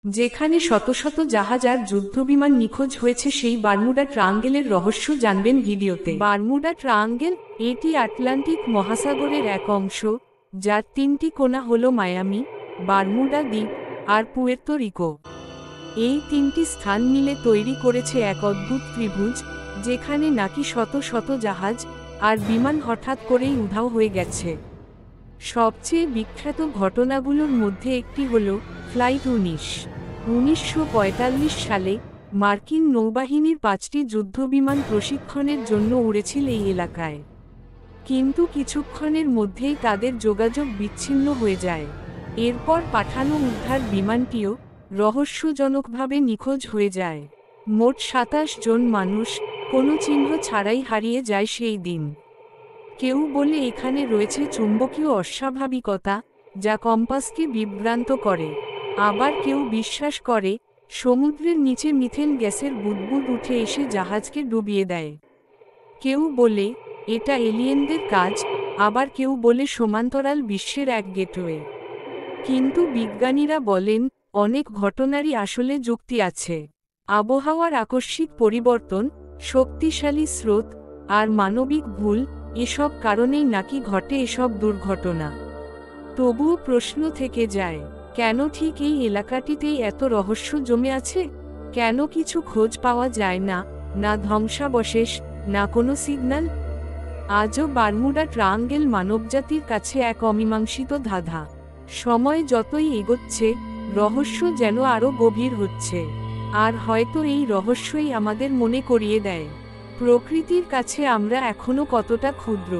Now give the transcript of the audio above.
যেখানে শত শত জাহাজ আর যুদ্ধবিমান নিখোঁজ হয়েছে, সেই বারমুডা ট্রায়াঙ্গেলের রহস্য জানবেন ভিডিওতে। বারমুডা ট্রায়াঙ্গেল এটি আটলান্টিক মহাসাগরের এক অংশ, যার তিনটি কোণা হল মায়ামি, বারমুডা দ্বীপ আর পুয়ের্তো রিকো। এই তিনটি স্থান মিলে তৈরি করেছে এক অদ্ভুত ত্রিভুজ, যেখানে নাকি শত শত জাহাজ আর বিমান হঠাৎ করেই উধাও হয়ে গেছে। সবচেয়ে বিখ্যাত ঘটনাগুলোর মধ্যে একটি হল ফ্লাইট 1945 সালে মার্কিন নৌবাহিনীর 5টি যুদ্ধবিমান প্রশিক্ষণের জন্য উড়েছিল এই এলাকায়, কিন্তু কিছুক্ষণের মধ্যেই তাদের যোগাযোগ বিচ্ছিন্ন হয়ে যায়। এরপর পাঠানো উদ্ধার বিমানটিও রহস্যজনকভাবে নিখোঁজ হয়ে যায়। মোট 27 জন মানুষ কোনো চিহ্ন ছাড়াই হারিয়ে যায় সেই দিন। কেউ বলে এখানে রয়েছে চুম্বকীয় অস্বাভাবিকতা, যা কম্পাসকে বিভ্রান্ত করে। আবার কেউ বিশ্বাস করে সমুদ্রের নিচে মিথেন গ্যাসের বুদবুদ উঠে এসে জাহাজকে ডুবিয়ে দেয়। কেউ বলে এটা এলিয়েনদের কাজ, আবার কেউ বলে সমান্তরাল বিশ্বের এক গেটওয়ে। কিন্তু বিজ্ঞানীরা বলেন অনেক ঘটনারই আসলে যুক্তি আছে। আবহাওয়ার আকস্মিক পরিবর্তন, শক্তিশালী স্রোত আর মানবিক ভুল, এসব কারণেই নাকি ঘটে এসব দুর্ঘটনা। তবুও প্রশ্ন থেকে যায়, কেন ঠিক এই এলাকাটিতেই এত রহস্য জমে আছে? কেন কিছু খোঁজ পাওয়া যায় না, না ধ্বংসাবশেষ, না কোনো সিগন্যাল? আজও বারমুডা ট্রায়াঙ্গেল মানবজাতির কাছে এক অমীমাংসিত ধাঁধা। সময় যতই এগোচ্ছে, রহস্য যেন আরও গভীর হচ্ছে। আর হয়তো এই রহস্যই আমাদের মনে করিয়ে দেয় প্রকৃতির কাছে আমরা এখনো কতটা ক্ষুদ্র।